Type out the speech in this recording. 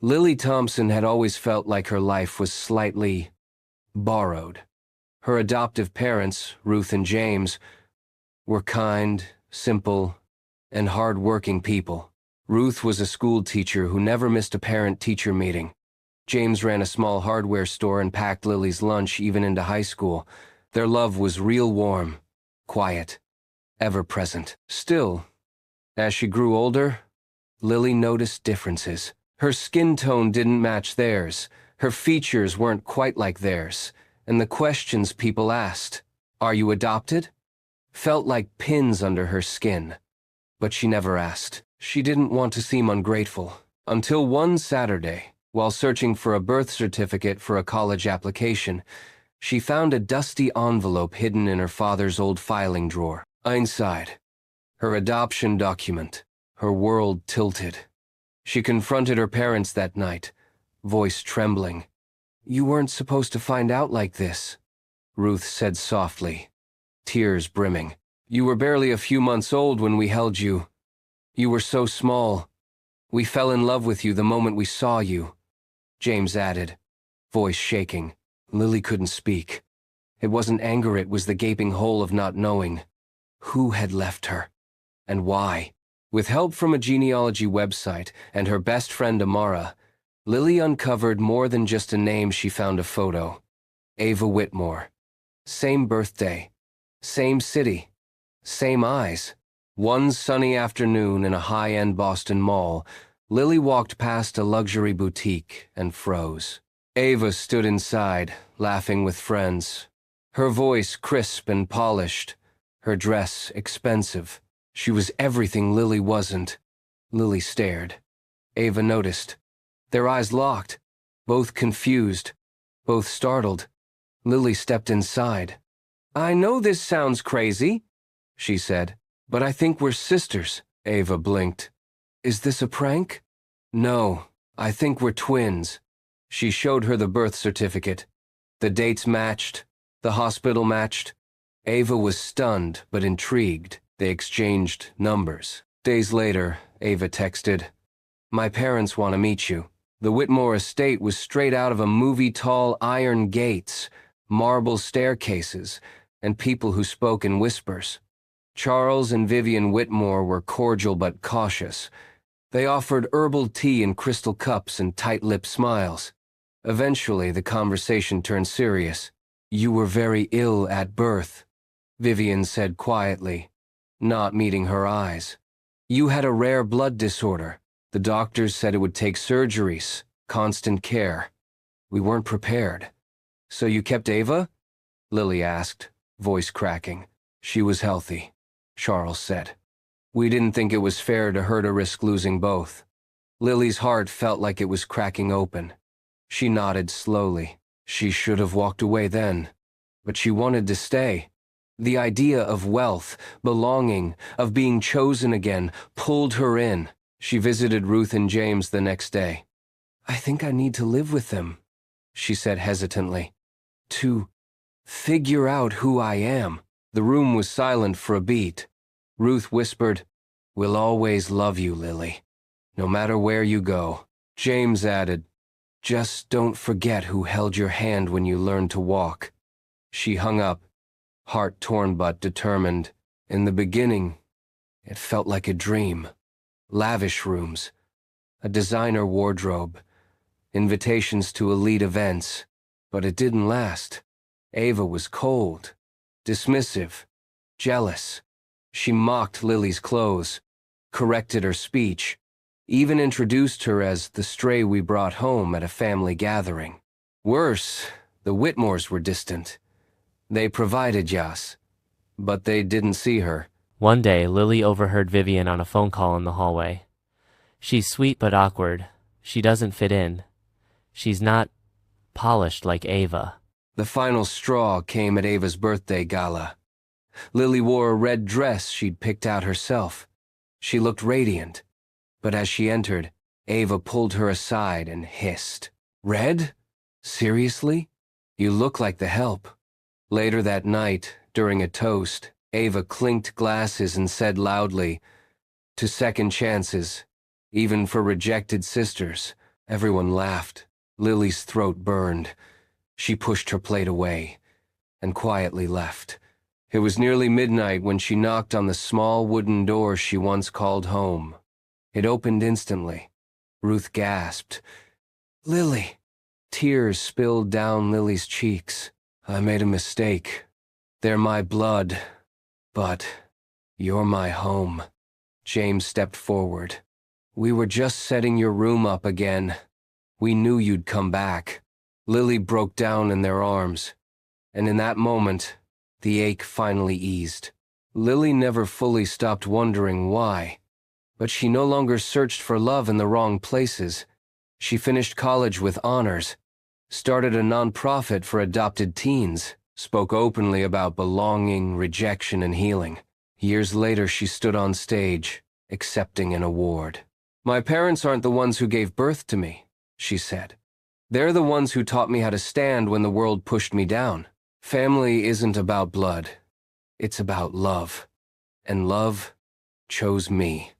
Lily Thompson had always felt like her life was slightly borrowed. Her adoptive parents, Ruth and James, were kind, simple, and hard-working people. Ruth was a school teacher who never missed a parent-teacher meeting. James ran a small hardware store and packed Lily's lunch even into high school. Their love was real warm, quiet, ever-present. Still, as she grew older, Lily noticed differences. Her skin tone didn't match theirs, her features weren't quite like theirs, and the questions people asked, "Are you adopted?" felt like pins under her skin. But she never asked. She didn't want to seem ungrateful. Until one Saturday, while searching for a birth certificate for a college application, she found a dusty envelope hidden in her father's old filing drawer. Inside, her adoption document. Her world tilted. She confronted her parents that night, voice trembling. "You weren't supposed to find out like this," Ruth said softly, tears brimming. "You were barely a few months old when we held you. You were so small. We fell in love with you the moment we saw you," James added, voice shaking. Lily couldn't speak. It wasn't anger, it was the gaping hole of not knowing. Who had left her? And why? With help from a genealogy website and her best friend Amara, Lily uncovered more than just a name. She found a photo. Ava Whitmore. Same birthday. Same city. Same eyes. One sunny afternoon in a high-end Boston mall, Lily walked past a luxury boutique and froze. Ava stood inside, laughing with friends. Her voice crisp and polished, her dress expensive. She was everything Lily wasn't. Lily stared. Ava noticed. Their eyes locked, both confused, both startled. Lily stepped inside. "I know this sounds crazy," she said, "but I think we're sisters." Ava blinked. "Is this a prank?" "No, I think we're twins." She showed her the birth certificate. The dates matched, the hospital matched. Ava was stunned but intrigued. They exchanged numbers. Days later, Ava texted, "My parents want to meet you." The Whitmore estate was straight out of a movie. Tall iron gates, marble staircases, and people who spoke in whispers. Charles and Vivian Whitmore were cordial but cautious. They offered herbal tea in crystal cups and tight-lipped smiles. Eventually, the conversation turned serious. "You were very ill at birth," Vivian said quietly, not meeting her eyes. "You had a rare blood disorder. The doctors said it would take surgeries, constant care. We weren't prepared." "So you kept Ava?" Lily asked, voice cracking. "She was healthy," Charles said. "We didn't think it was fair to her to risk losing both." Lily's heart felt like it was cracking open. She nodded slowly. She should have walked away then, but she wanted to stay. The idea of wealth, belonging, of being chosen again, pulled her in. She visited Ruth and James the next day. "I think I need to live with them," she said hesitantly. "To figure out who I am." The room was silent for a beat. Ruth whispered, "We'll always love you, Lily, no matter where you go." James added, "Just don't forget who held your hand when you learned to walk." She hung up, heart torn but determined. In the beginning, it felt like a dream. Lavish rooms, a designer wardrobe, invitations to elite events, but it didn't last. Ava was cold, dismissive, jealous. She mocked Lily's clothes, corrected her speech, even introduced her as the stray we brought home at a family gathering. Worse, the Whitmores were distant. They provided Yas, but they didn't see her. One day, Lily overheard Vivian on a phone call in the hallway. "She's sweet but awkward. She doesn't fit in. She's not polished like Ava." The final straw came at Ava's birthday gala. Lily wore a red dress she'd picked out herself. She looked radiant, but as she entered, Ava pulled her aside and hissed. "Red? Seriously? You look like the help." Later that night, during a toast, Ava clinked glasses and said loudly, "To second chances, even for rejected sisters, Everyone laughed. Lily's throat burned. She pushed her plate away and quietly left. It was nearly midnight when she knocked on the small wooden door she once called home. It opened instantly. Ruth gasped. "Lily!" Tears spilled down Lily's cheeks. "I made a mistake. They're my blood, but you're my home." James stepped forward. "We were just setting your room up again. We knew you'd come back." Lily broke down in their arms, and in that moment, the ache finally eased. Lily never fully stopped wondering why, but she no longer searched for love in the wrong places. She finished college with honors, started a nonprofit for adopted teens, spoke openly about belonging, rejection, and healing. Years later, she stood on stage, accepting an award. "My parents aren't the ones who gave birth to me," she said. "They're the ones who taught me how to stand when the world pushed me down. Family isn't about blood. It's about love. And love chose me."